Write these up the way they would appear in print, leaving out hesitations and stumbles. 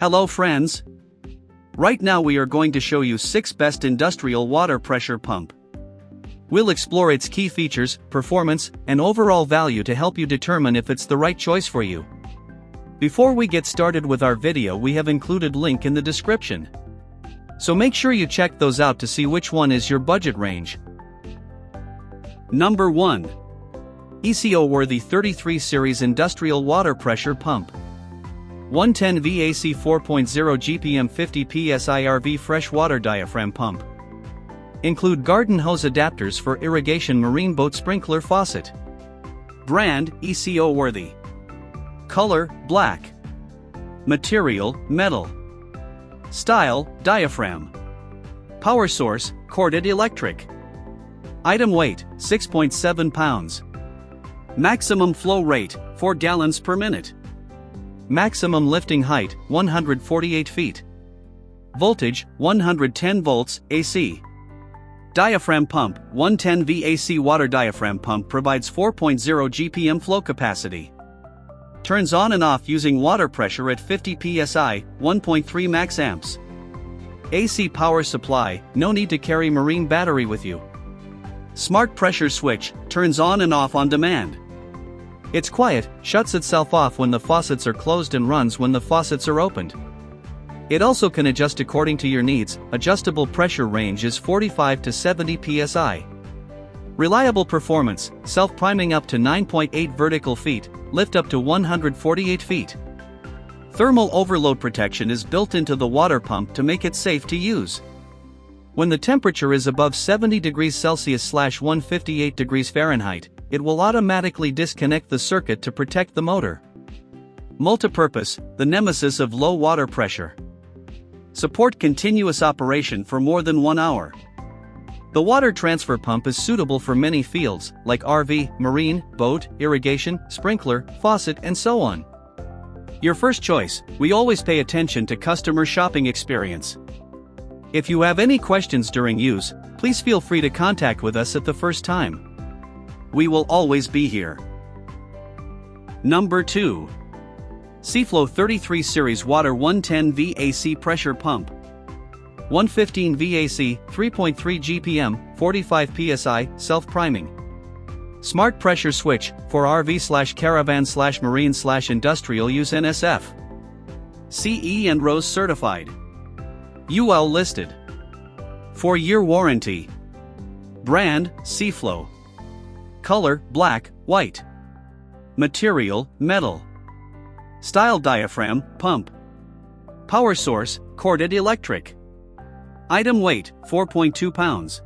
Hello friends! Right now we are going to show you 6 best industrial water pressure pump. We'll explore its key features, performance, and overall value to help you determine if it's the right choice for you. Before we get started with our video, we have included link in the description. So make sure you check those out to see which one is your budget range. Number 1. ECO-worthy 33 Series Industrial Water Pressure Pump. 110 VAC 4.0 GPM 50 PSI RV Freshwater Diaphragm Pump. Include garden hose adapters for irrigation marine boat sprinkler faucet. Brand, ECO-worthy. Color, black. Material, metal. Style, diaphragm. Power source, corded electric. Item weight, 6.7 pounds. Maximum flow rate, 4 gallons per minute. Maximum lifting height, 148 feet. Voltage, 110 volts, AC. Diaphragm pump, 110 VAC water diaphragm pump provides 4.0 GPM flow capacity. Turns on and off using water pressure at 50 psi, 1.3 max amps. AC power supply, no need to carry marine battery with you. Smart pressure switch, turns on and off on demand. It's quiet, shuts itself off when the faucets are closed and runs when the faucets are opened. It also can adjust according to your needs. Adjustable pressure range is 45 to 70 psi. Reliable performance, self-priming up to 9.8 vertical feet, lift up to 148 feet. Thermal overload protection is built into the water pump to make it safe to use. When the temperature is above 70 degrees Celsius / 158 degrees Fahrenheit, it will automatically disconnect the circuit to protect the motor. Multipurpose, the nemesis of low water pressure. Support continuous operation for more than 1 hour. The water transfer pump is suitable for many fields, like RV, marine, boat, irrigation, sprinkler, faucet, and so on. Your first choice, we always pay attention to customer shopping experience. If you have any questions during use, please feel free to contact with us at the first time. We will always be here. Number 2. SEAFLO 33 Series Water 110 VAC Pressure Pump. 115 VAC, 3.3 GPM, 45 PSI, self-priming. Smart pressure switch, for RV/caravan/marine/industrial use NSF. CE and RoHS certified. UL listed. 4-year warranty. Brand, SEAFLO. Color, black, white. Material, metal. Style diaphragm, pump. Power source, corded electric. Item weight, 4.2 pounds.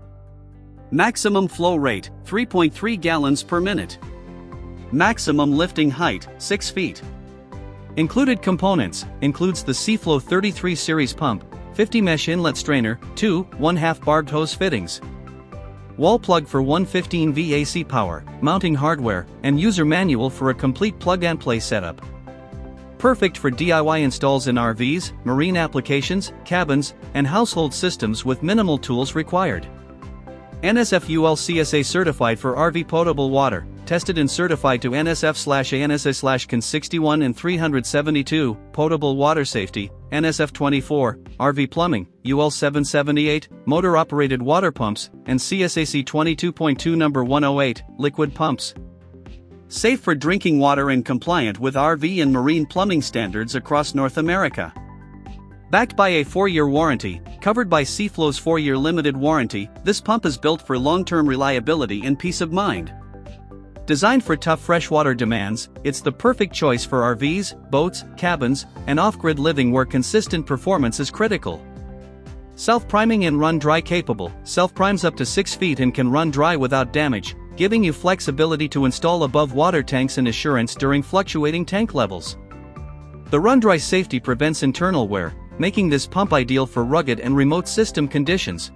Maximum flow rate, 3.3 gallons per minute. Maximum lifting height, 6 feet. Included components, includes the SEAFLO 33 Series pump, 50 mesh inlet strainer, 2 1/2 barbed hose fittings. Wall plug for 115 VAC power, mounting hardware, and user manual for a complete plug-and-play setup. Perfect for DIY installs in RVs, marine applications, cabins, and household systems with minimal tools required. NSF UL CSA certified for RV potable water, tested and certified to NSF/ANSA/CAN 61 and 372, potable water safety, NSF 24, RV plumbing, UL 778, motor-operated water pumps, and CSAC 22.2 number 108, liquid pumps. Safe for drinking water and compliant with RV and marine plumbing standards across North America. Backed by a 4-year warranty, covered by SEAFLO's 4-year limited warranty, this pump is built for long-term reliability and peace of mind. Designed for tough freshwater demands, it's the perfect choice for RVs, boats, cabins, and off-grid living where consistent performance is critical. Self-priming and run dry capable, self-primes up to 6 feet and can run dry without damage, giving you flexibility to install above water tanks and assurance during fluctuating tank levels. The run dry safety prevents internal wear, making this pump ideal for rugged and remote system conditions.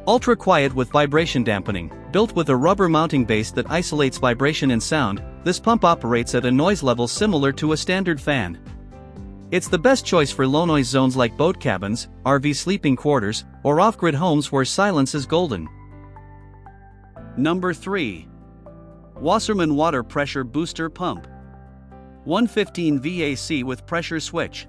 Ultra quiet with vibration dampening, built with a rubber mounting base that isolates vibration and sound, this pump operates at a noise level similar to a standard fan. It's the best choice for low noise zones like boat cabins, RV sleeping quarters, or off-grid homes where silence is golden. Number 3. WASSERMANN Water Pressure Booster Pump. 115 VAC with pressure switch.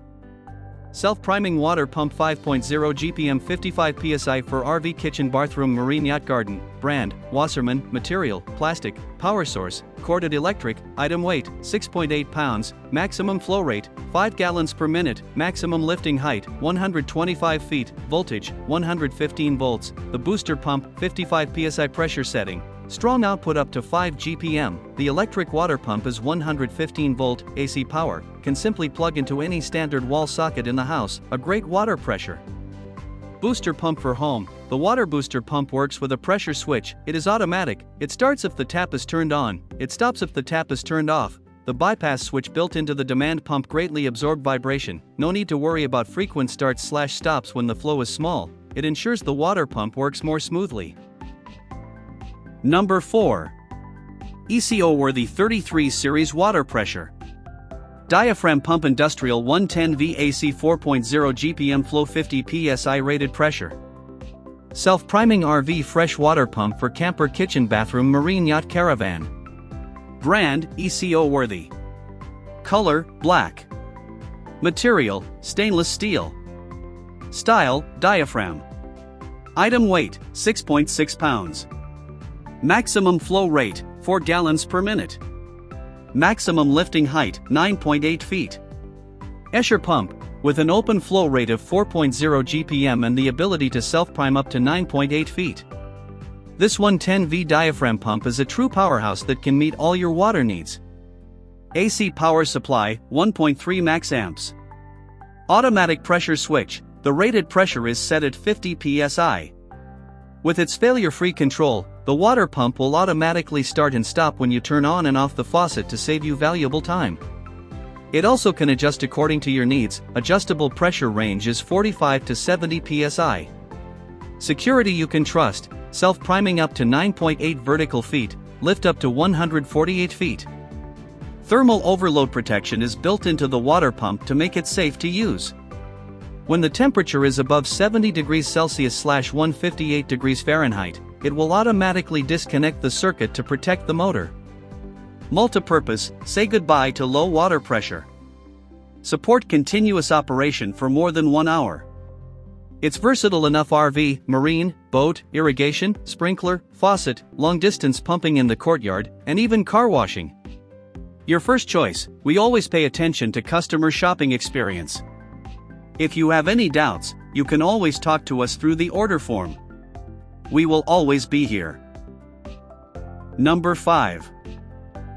self-priming water pump 5.0 GPM 55 PSI for RV kitchen bathroom marine yacht garden. Brand, WASSERMANN. Material, plastic. Power source, corded electric. Item weight, 6.8 pounds. Maximum flow rate, 5 gallons per minute. Maximum lifting height, 125 feet. Voltage, 115 volts. The booster pump, 55 PSI pressure setting. Strong output up to 5 GPM. The electric water pump is 115 volt AC power, can simply plug into any standard wall socket in the house. A great water pressure. Booster pump for home. The water booster pump works with a pressure switch. It is automatic. It starts if the tap is turned on. It stops if the tap is turned off. The bypass switch built into the demand pump greatly absorb vibration. No need to worry about frequent starts/stops when the flow is small. It ensures the water pump works more smoothly. Number 4. ECO-worthy 33 series water pressure diaphragm pump industrial 110 VAC 4.0 GPM flow 50 PSI rated pressure. Self-priming RV fresh water pump for camper kitchen bathroom marine yacht caravan. Brand, ECO-worthy. Color, black. Material, stainless steel. Style, diaphragm. Item weight, 6.6 pounds. Maximum flow rate, 4 gallons per minute. Maximum lifting height, 9.8 feet. Escher pump, with an open flow rate of 4.0 GPM and the ability to self-prime up to 9.8 feet. This 110V diaphragm pump is a true powerhouse that can meet all your water needs. AC power supply, 1.3 max amps. Automatic pressure switch, the rated pressure is set at 50 PSI. With its failure-free control, the water pump will automatically start and stop when you turn on and off the faucet to save you valuable time. It also can adjust according to your needs. Adjustable pressure range is 45 to 70 PSI. Security you can trust, self-priming up to 9.8 vertical feet, lift up to 148 feet. Thermal overload protection is built into the water pump to make it safe to use. When the temperature is above 70 degrees Celsius/158 degrees Fahrenheit, it will automatically disconnect the circuit to protect the motor. Multipurpose, say goodbye to low water pressure. Support continuous operation for more than 1 hour. It's versatile enough RV, marine, boat, irrigation, sprinkler, faucet, long-distance pumping in the courtyard, and even car washing. Your first choice. We always pay attention to customer shopping experience. If you have any doubts, you can always talk to us through the order form. We will always be here. Number 5.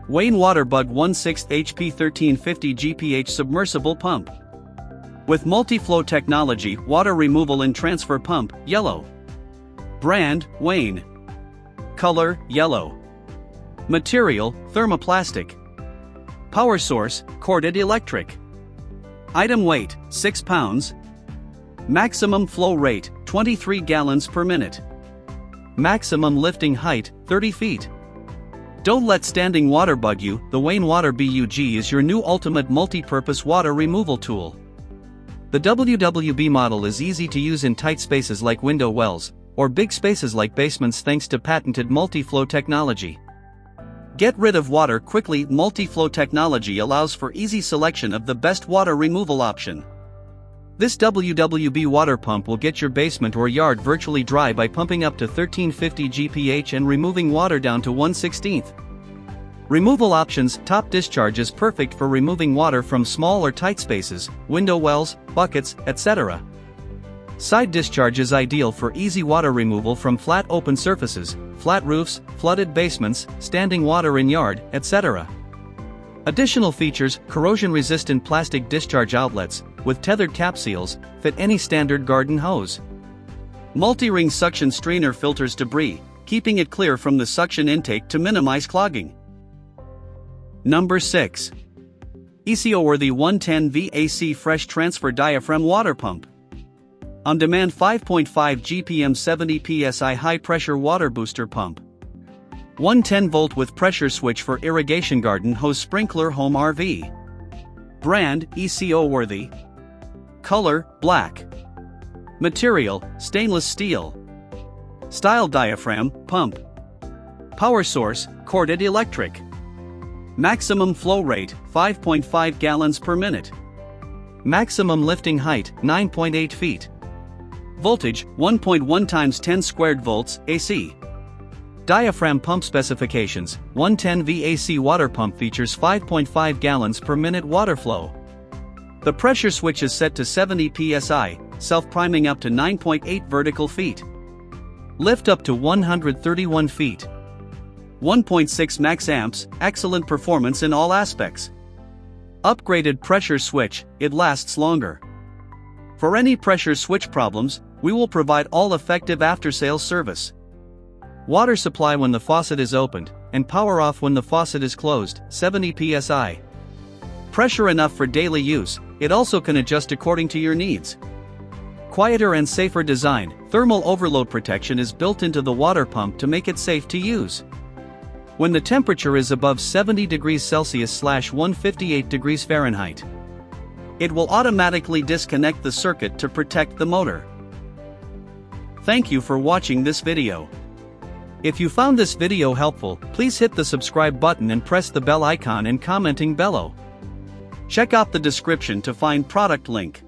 WASSERMANN WaterBUG 1/6 HP 1350 GPH Submersible Pump. With multi-flow technology, water removal and transfer pump, yellow. Brand, WASSERMANN. Color, yellow. Material, thermoplastic. Power source, corded electric. Item weight, 6 pounds. Maximum flow rate, 23 gallons per minute. Maximum lifting height, 30 feet. Don't let standing water bug you. The WASSERMANN WaterBUG is your new ultimate multi-purpose water removal tool. The WWB model is easy to use in tight spaces like window wells, or big spaces like basements thanks to patented multi-flow technology. Get rid of water quickly. Multi-flow technology allows for easy selection of the best water removal option. This WWB water pump will get your basement or yard virtually dry by pumping up to 1350 GPH and removing water down to 1/16. Removal options. Top discharge is perfect for removing water from small or tight spaces, window wells, buckets, etc. Side discharge is ideal for easy water removal from flat open surfaces, flat roofs, flooded basements, standing water in yard, etc. Additional features: corrosion-resistant plastic discharge outlets, with tethered cap seals, fit any standard garden hose. Multi-ring suction strainer filters debris, keeping it clear from the suction intake to minimize clogging. Number 6. ECO-worthy 110 VAC Fresh Transfer Diaphragm Water Pump. On-demand 5.5 GPM 70 PSI high-pressure water booster pump. 110 volt with pressure switch for irrigation garden hose sprinkler home RV. Brand, ECO-worthy. Color, black. Material, stainless steel. Style, diaphragm, pump. Power source, corded electric. Maximum flow rate, 5.5 gallons per minute. Maximum lifting height, 9.8 feet. Voltage, 1.1 times 10 squared volts, AC. Diaphragm pump specifications, 110 VAC water pump features 5.5 gallons per minute water flow. The pressure switch is set to 70 psi, self-priming up to 9.8 vertical feet. Lift up to 131 feet. 1.6 max amps, excellent performance in all aspects. Upgraded pressure switch, it lasts longer. For any pressure switch problems, we will provide all effective after-sales service. Water supply when the faucet is opened, and power off when the faucet is closed, 70 psi. Pressure enough for daily use, it also can adjust according to your needs. Quieter and safer design, thermal overload protection is built into the water pump to make it safe to use. When the temperature is above 70 degrees Celsius / 158 degrees Fahrenheit, it will automatically disconnect the circuit to protect the motor. Thank you for watching this video. If you found this video helpful, please hit the subscribe button and press the bell icon and commenting below. Check out the description to find product link.